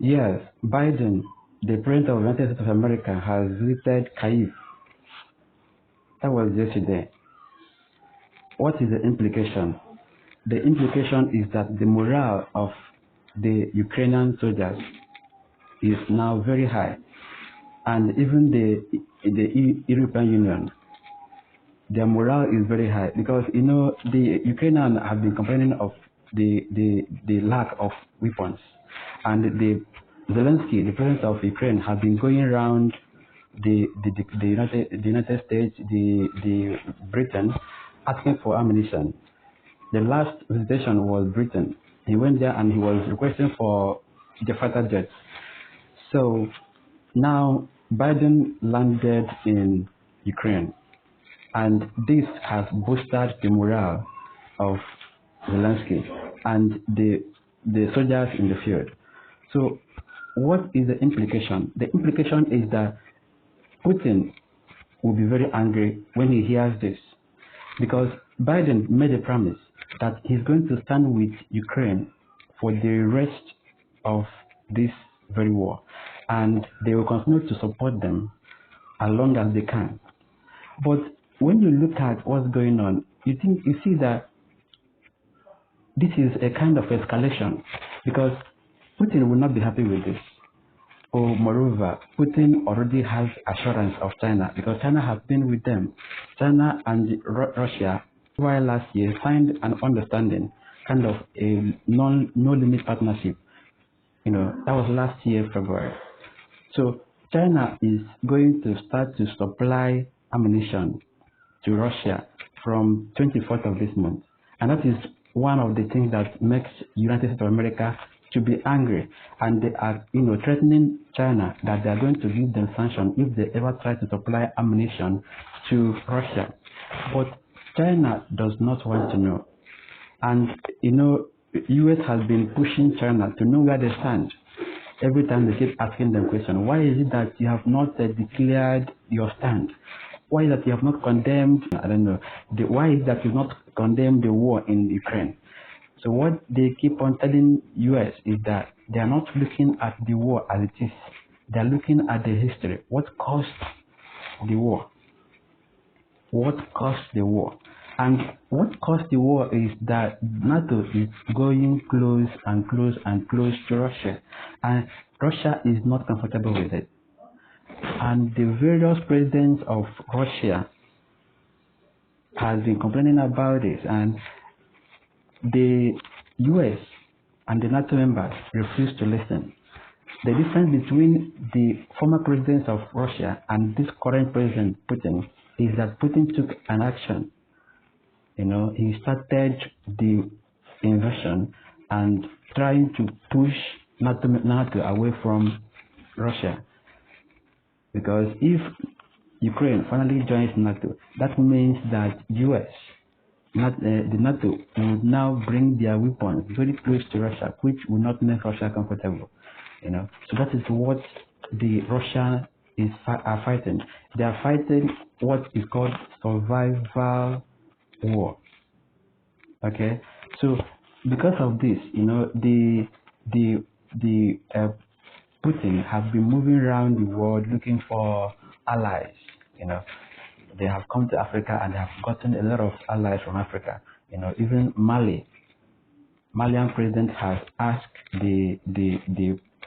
Yes, Biden, the president of the United States of America, has visited Kyiv. That was yesterday. What is the implication? The implication is that the morale of the Ukrainian soldiers is now very high, and even the European Union, their morale is very high because the Ukrainians have been complaining of the lack of weapons, and the Zelensky, the president of Ukraine, has been going around the United States, the Britain, asking for ammunition. The last visitation was Britain. He went there and he was requesting for the fighter jets. So now Biden landed in Ukraine, and this has boosted the morale of Zelensky and the soldiers in the field. So what is the implication? The implication is that Putin will be very angry when he hears this, because Biden made a promise that he's going to stand with Ukraine for the rest of this very war, and they will continue to support them as long as they can. But when you look at what's going on, you see that this is a kind of escalation, because Putin will not be happy with this. Or moreover, Putin already has assurance of China, because China has been with them. China and Russia, while last year, signed an understanding, kind of a no-limit partnership. That was last year, February. So China is going to start to supply ammunition to Russia from 24th of this month. And that is one of the things that makes United States of America to be angry. And they are, threatening China that they are going to give them sanctions if they ever try to supply ammunition to Russia. But China does not want to know. And, US has been pushing China to know where they stand. Every time they keep asking them questions. Why is it that you have not declared your stand? Why is it that you have not condemned, I don't know, why is it that you have not condemned the war in Ukraine? So what they keep on telling US is that they are not looking at the war as it is. They are looking at the history. What caused the war? What caused the war? And what caused the war is that NATO is going close and close and close to Russia. And Russia is not comfortable with it. And the various presidents of Russia has been complaining about this, and the US and the NATO members refuse to listen. The difference between the former presidents of Russia and this current president, Putin, is that Putin took an action. He started the invasion and trying to push NATO away from Russia. Because if Ukraine finally joins NATO, that means that US, the NATO, will now bring their weapons very close to Russia, which will not make Russia comfortable. So that is what the Russians are fighting. They are fighting what is called survival war. Okay, so because of this, the Putin have been moving around the world looking for allies. They have come to Africa and they have gotten a lot of allies from Africa. Even Malian president has asked the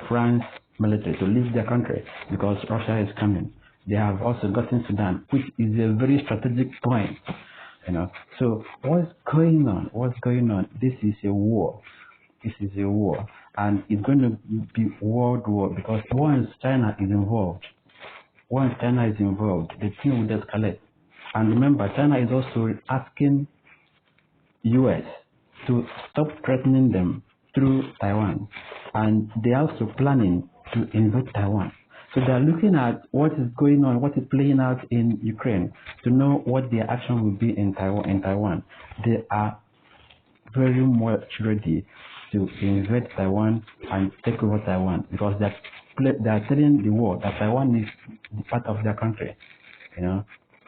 France military to leave their country because Russia is coming. They have also gotten Sudan, which is a very strategic point. So what's going on? What's going on? This is a war. This is a war, and it's going to be world war, because once China is involved, the thing will escalate. And remember, China is also asking US to stop threatening them through Taiwan, and they are also planning to invade Taiwan. So they are looking at what is going on, what is playing out in Ukraine, to know what their action will be in Taiwan. They are very much ready to invade Taiwan and take over Taiwan, because they are telling the world that Taiwan is the part of their country.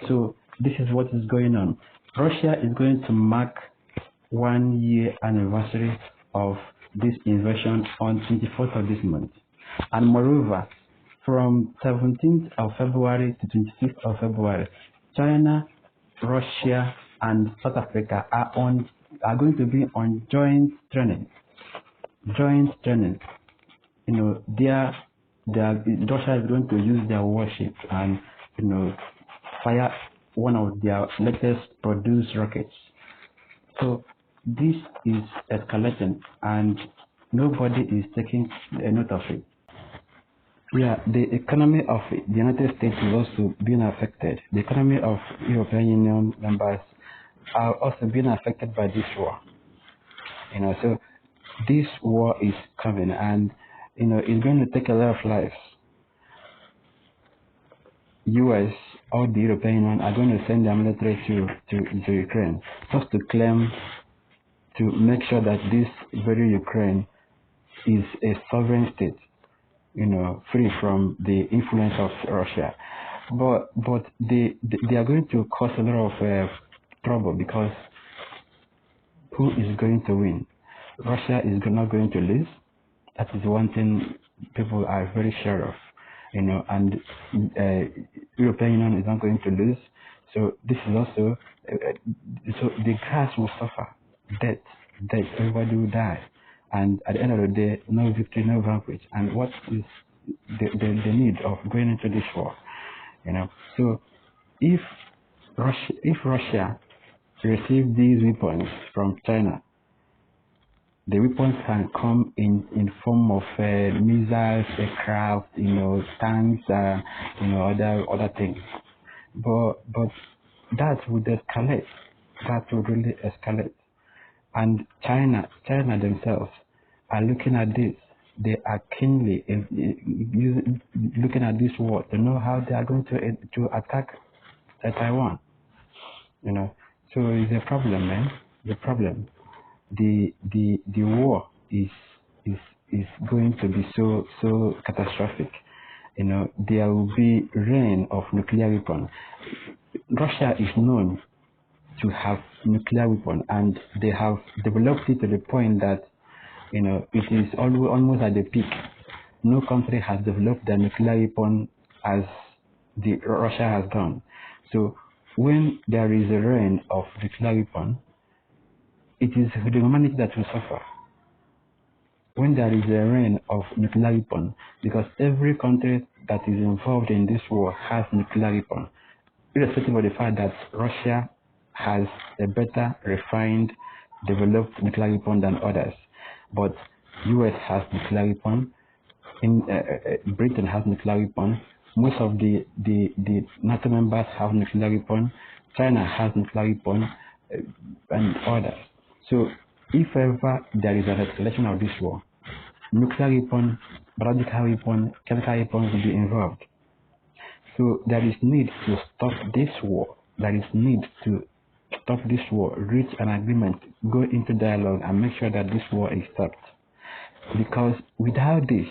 So this is what is going on. Russia is going to mark 1 year anniversary of this invasion on 24th of this month. And moreover, from 17th of February to 26th of February, China, Russia, and South Africa are going to be on joint training. Joint training. Russia is going to use their warship and fire one of their latest produced rockets. So this is escalating, and nobody is taking a note of it. Yeah, the economy of the United States is also being affected. The economy of European Union members are also being affected by this war. So this war is coming, and it's going to take a lot of lives. US or the European Union are going to send their military to Ukraine just to claim, to make sure that this very Ukraine is a sovereign state, free from the influence of Russia. But they are going to cause a lot of trouble, because who is going to win? Russia is not going to lose. That is one thing people are very sure of, and European Union is not going to lose. So this is also, so the grass will suffer, death, everybody will die. And at the end of the day, no victory, no vanquish. And what is the need of going into this war? So if Russia receives these weapons from China, the weapons can come in form of missiles, aircraft, tanks, other things. But that would escalate. That would really escalate. And China themselves are looking at this. They are keenly looking at this war to know how they are going to attack Taiwan. So it's a problem, man. The problem. The war is going to be so catastrophic. There will be rain of nuclear weapons. Russia is known to have nuclear weapon, and they have developed it to the point that it is almost at the peak. No country has developed their nuclear weapon as Russia has done. So when there is a rain of nuclear weapon, it is the humanity that will suffer. When there is a rain of nuclear weapon, because every country that is involved in this war has nuclear weapon, irrespective of the fact that Russia has a better refined, developed nuclear weapon than others. But US has nuclear weapon, Britain has nuclear weapon, most of the NATO members have nuclear weapon, China has nuclear weapon, and others. So if ever there is an escalation of this war, nuclear weapon, biological weapon, chemical weapons will be involved. So there is need to stop this war. There is need to stop this war, reach an agreement, go into dialogue, and make sure that this war is stopped. Because without this,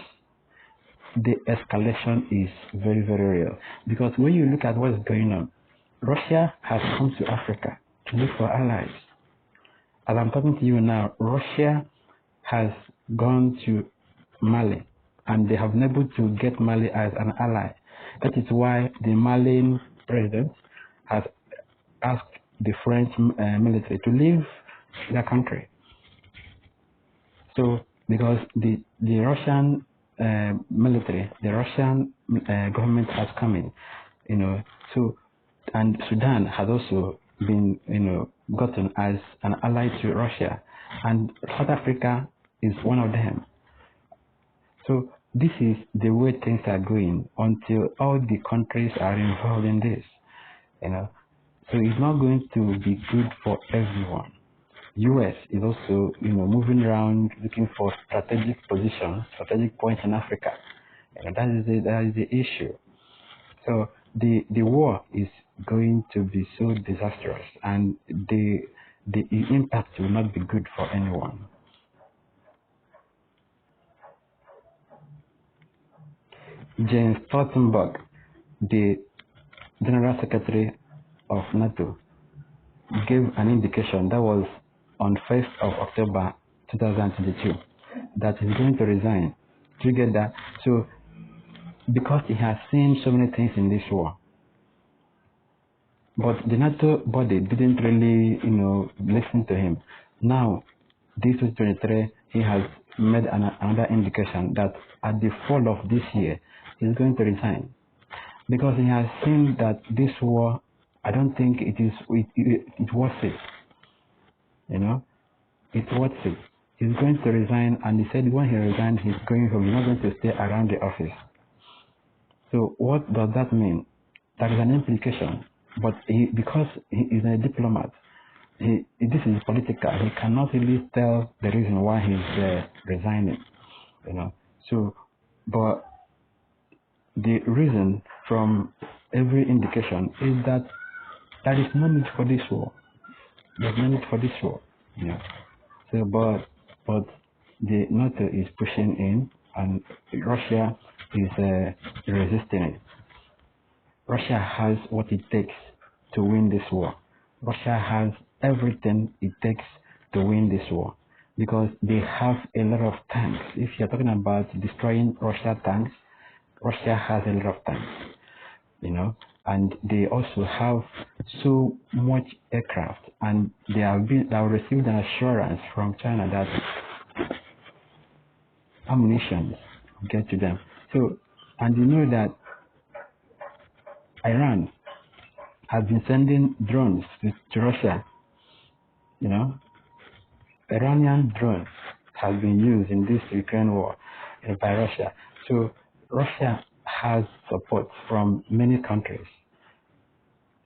the escalation is very, very real. Because when you look at what's going on, Russia has come to Africa to look for allies. As I'm talking to you now, Russia has gone to Mali, and they have been able to get Mali as an ally. That is why the Malian president has asked the French military to leave their country. So, because the Russian military, the Russian government has come in, so, and Sudan has also been, gotten as an ally to Russia, and South Africa is one of them. So this is the way things are going until all the countries are involved in this, So it's not going to be good for everyone. US is also, moving around looking for strategic positions, strategic points in Africa. That is the issue. So the war is going to be so disastrous, and the impact will not be good for anyone. Jens Stoltenberg, the General Secretary of NATO, gave an indication, that was on 1st of October 2022, that he's going to resign. Together, So because he has seen so many things in this war, but the NATO body didn't really, listen to him. Now, this 2023, he has made another indication that at the fall of this year, he's going to resign because he has seen that this war, I don't think it worth it. It's worth it. He's going to resign, and he said when he resigns, he's going home. He's not going to stay around the office. So what does that mean? There is an implication, but because he is a diplomat, this is political. He cannot really tell the reason why he's resigning. So, but the reason from every indication is that there is no need for this war. There's no need for this war. So, but the NATO is pushing in, and Russia is resisting it. Russia has what it takes to win this war. Russia has everything it takes to win this war because they have a lot of tanks. If you're talking about destroying Russia tanks, Russia has a lot of tanks, and they also have so much aircraft, and they have received an assurance from China that ammunition will get to them. So, and that Iran has been sending drones to Russia. Iranian drones have been used in this Ukraine war by Russia. So Russia has support from many countries.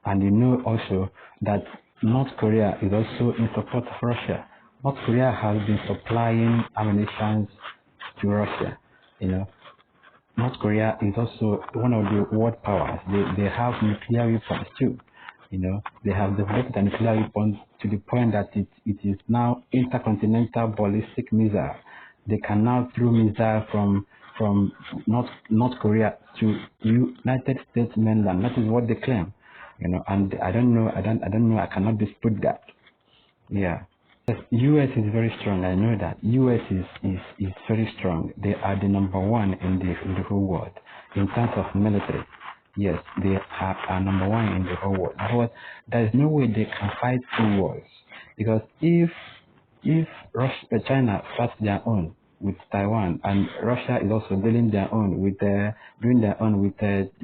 And also that North Korea is also in support of Russia. North Korea has been supplying ammunition to Russia. North Korea is also one of the world powers. They have nuclear weapons too. They have developed a nuclear weapon to the point that it is now intercontinental ballistic missile. They can now throw missile from North Korea to United States mainland. That is what they claim. And I don't know. I cannot dispute that. Yeah. Yes, US is very strong. I know that US is very strong. They are the number one in the whole world in terms of military. Yes, they are number one in the whole world. But there is no way they can fight two wars because if China fights their own with Taiwan and Russia is also doing their own with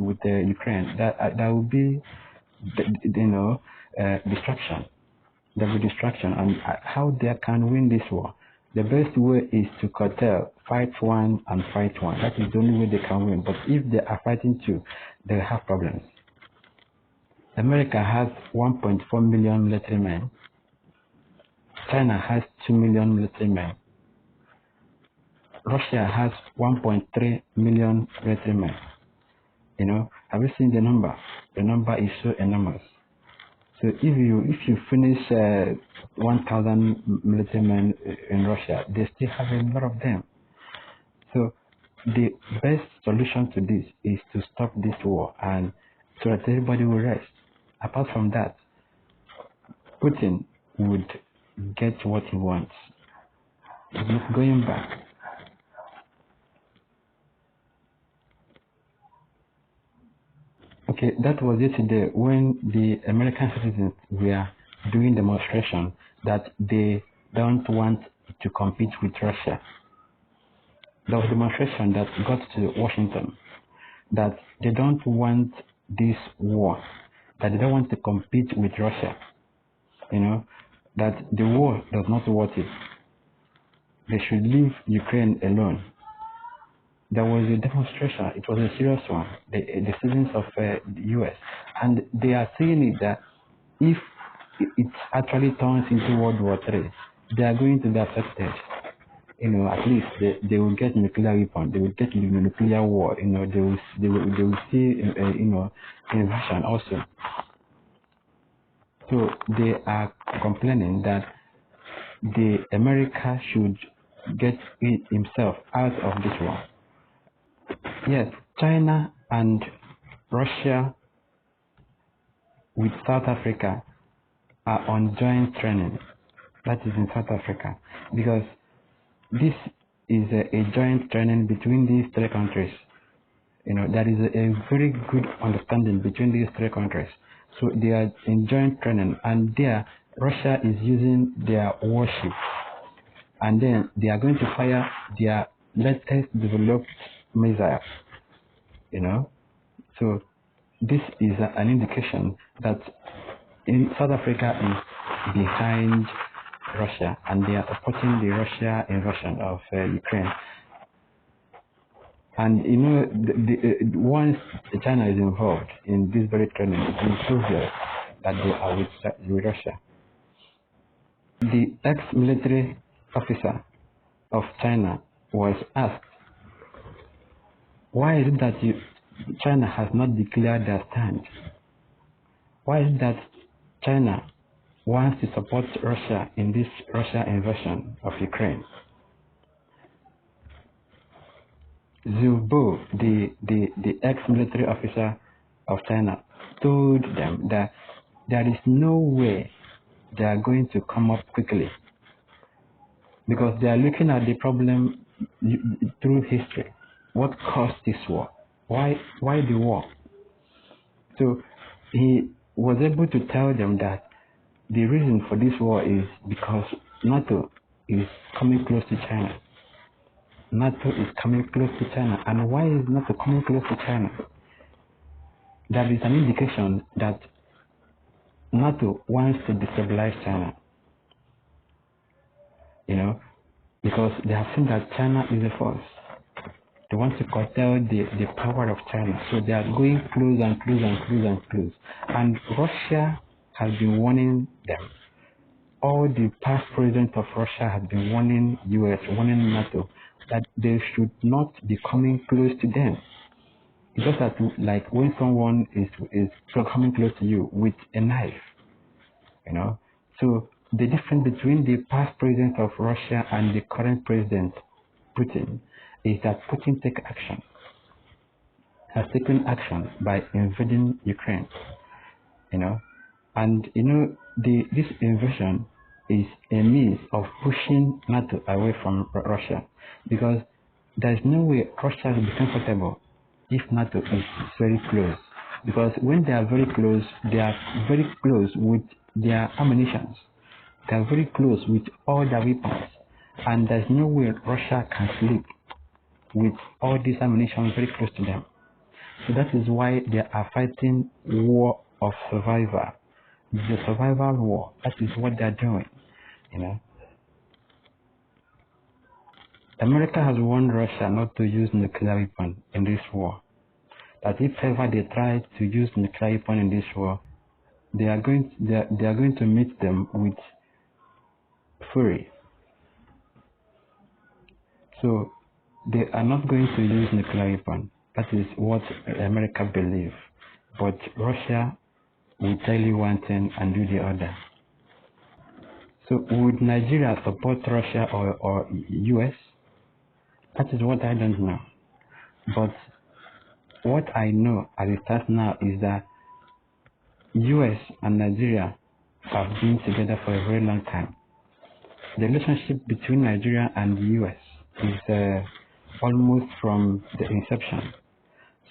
Ukraine, that will be destruction. There will be destruction, and how they can win this war? The best way is to curtail, fight one and fight one. That is the only way they can win. But if they are fighting two, they have problems. America has 1.4 million military men. China has 2 million military men. Russia has 1.3 million military men. Have you seen the number? The number is so enormous. So if you finish 1,000 military men in Russia, they still have a lot of them. So the best solution to this is to stop this war and so that everybody will rest. Apart from that, Putin would get what he wants. He's not going back. Okay, that was yesterday when the American citizens were doing demonstration that they don't want to compete with Russia. There was a demonstration that got to Washington that they don't want this war, that they don't want to compete with Russia. That the war does not worth it. They should leave Ukraine alone. There was a demonstration. It was a serious one. The citizens of the U.S. and they are saying it that if it actually turns into World War III, they are going to be affected. At least they will get nuclear weapon. They will get nuclear war. They will see invasion also. So they are complaining that the America should get himself out of this war. Yes, China and Russia with South Africa are on joint training. That is in South Africa because this is a joint training between these three countries. There is a very good understanding between these three countries. So they are in joint training, and there Russia is using their warship, and then they are going to fire their latest developed missile. So this is an indication that in South Africa is behind Russia, and they are supporting the Russia invasion of Ukraine. And once China is involved in this very training, it is obvious that they are with Russia. The ex-military officer of China was asked, why is it that China has not declared their stand? Why is it that China wants to support Russia in this Russia invasion of Ukraine? Zhu Bo, the ex-military officer of China, told them that there is no way they are going to come up quickly, because they are looking at the problem through history. What caused this war? Why the war? So he was able to tell them that the reason for this war is because NATO is coming close to China. NATO is coming close to China. And why is NATO coming close to China? That is an indication that NATO wants to destabilize China. Because they have seen that China is a force. They want to curtail the power of China. So they are going close and close and close and close. And Russia has been warning them. All the past presidents of Russia have been warning US, warning NATO, that they should not be coming close to them. It's just like when someone is coming close to you with a knife, So the difference between the past president of Russia and the current president, Putin, is that Putin has taken action by invading Ukraine, and this invasion is a means of pushing NATO away from Russia, because there is no way Russia will be comfortable if NATO is very close, because when they are very close with their ammunitions, they are very close with all their weapons, and there's no way Russia can sleep with all this ammunition very close to them. So that is why they are fighting war of survival. The survival war. That is what they are doing. America has warned Russia not to use nuclear weapon in this war. That if ever they try to use nuclear weapon in this war, they are going to meet them with fury. So they are not going to use nuclear weapon. That is what America believes. But Russia will tell you one thing and do the other. So would Nigeria support Russia or US? That is what I don't know. But what I know as it stands now is that US and Nigeria have been together for a very long time. The relationship between Nigeria and the US is almost from the inception.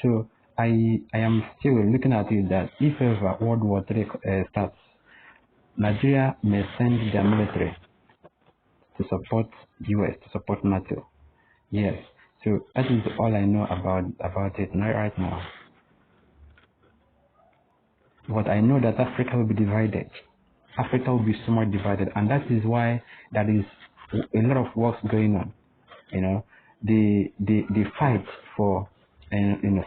So I am still looking at it that if ever World War III starts, Nigeria may send their military to support US, to support NATO. Yes. So that is all I know about it right now. But I know that Africa will be divided. Africa will be somewhat divided, and that is why there is a lot of work going on. The fight for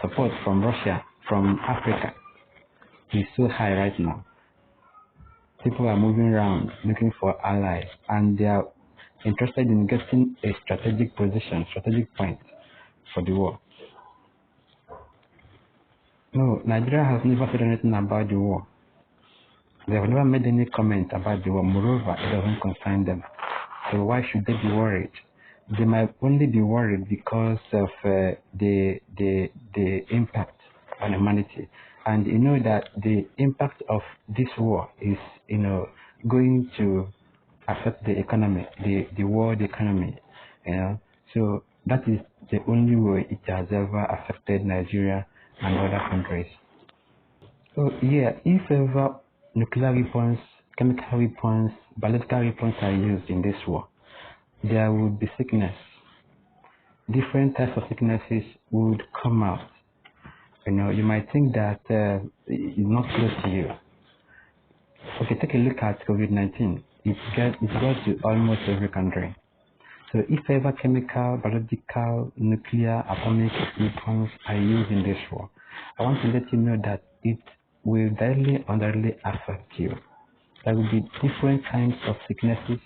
support from Russia, from Africa, is so high right now. People are moving around looking for allies, and they are interested in getting a strategic position, strategic point for the war. No, Nigeria has never said anything about the war. They have never made any comment about the war. Moreover, it doesn't concern them. So why should they be worried? They might only be worried because of the impact on humanity. And you know that the impact of this war is going to affect the economy, the world economy. So that is the only way it has ever affected Nigeria and other countries. So yeah, if ever nuclear weapons, chemical weapons, biological weapons are used in this war, there would be sickness. Different types of sicknesses would come out. You might think that it's not close to you. Okay, take a look at COVID-19. It got to almost every country. So if ever chemical, biological, nuclear, atomic weapons are used in this war, I want to let you know that it will directly or indirectly affect you. There will be different kinds of sicknesses.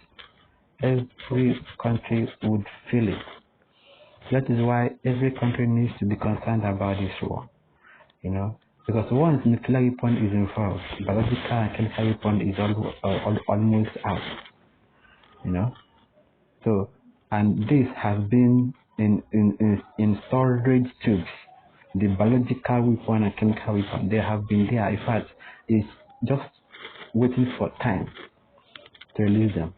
Every country would feel it. That is why every country needs to be concerned about this war. Because once nuclear weapon is involved, biological and chemical weapon is almost out. So, and this has been in storage tubes. The biological weapon and chemical weapon, they have been there. In fact, it's just waiting for time to release them.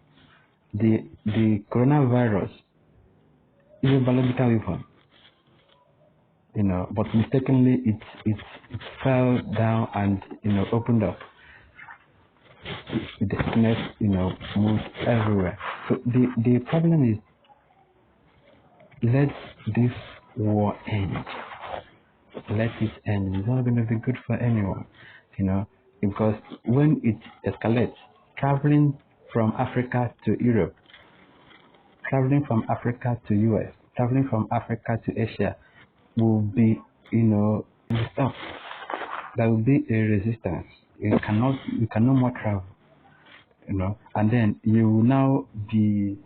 The coronavirus is a biological weapon. But mistakenly it fell down and opened up. The sickness moved everywhere. So the problem is, let this war end. Let it end. It's not going to be good for anyone, because when it escalates, traveling from Africa to Europe, traveling from Africa to US, traveling from Africa to Asia will be, stopped. There will be a resistance. You cannot no more travel, and then you will now be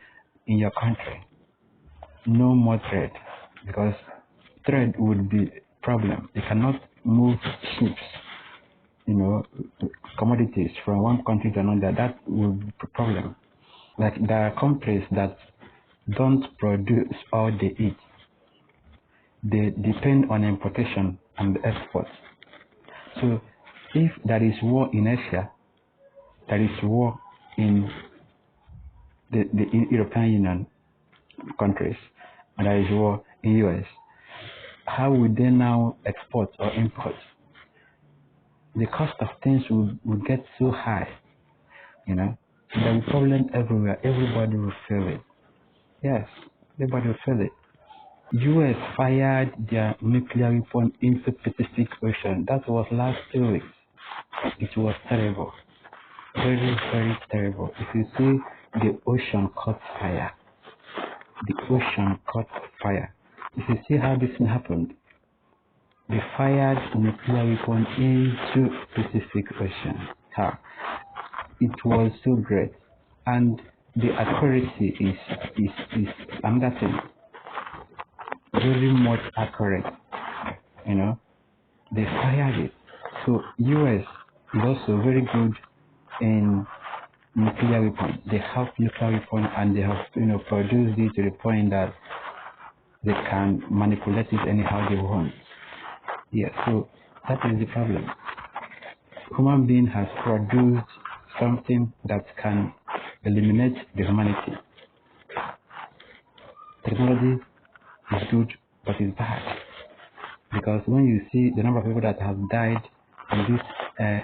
in your country. No more trade, because trade would be a problem. You cannot move ships, commodities from one country to another. That would be a problem. Like, there are countries that don't produce all they eat. They depend on importation and export. So if there is war in Asia, there is war in the European Union countries, and there is war in US, how would they now export or import? The cost of things would get so high, There will be problems everywhere. Everybody will feel it. Yes, everybody will feel it. US fired their nuclear weapon into Pacific Ocean. That was last 2 weeks. It was terrible. Very, very terrible. If you see, the ocean caught fire. The ocean caught fire. If you see how this thing happened, they fired nuclear weapon into Pacific Ocean. How? It was so great. And the accuracy is another thing. Very much accurate. They fired it. So US is also very good in nuclear weapons. They have nuclear weapons, and they have produced it to the point that they can manipulate it anyhow they want. Yeah, so that is the problem. Human being has produced something that can eliminate the humanity. Technology is good, but it's bad, because when you see the number of people that have died in this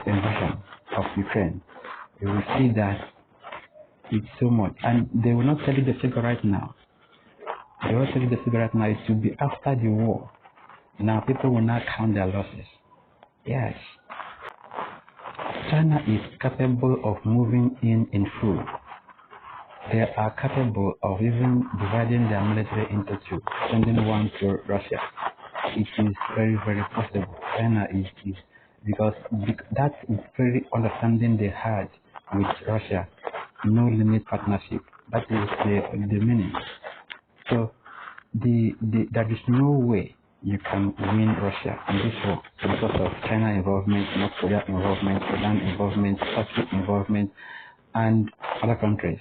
invasion of Ukraine, you will see that it's so much. And they will not tell you the figure right now. They will tell you the figure right now. It will be after the war. Now people will not count their losses. Yes. China is capable of moving in full. They are capable of even dividing their military into two, sending one to Russia. It is very, very possible. China is because that is very understanding they had with Russia. No limit partnership. That is the meaning. So there is no way you can win Russia in this war because of China involvement, North Korea involvement, Iran involvement, Turkey involvement, and other countries.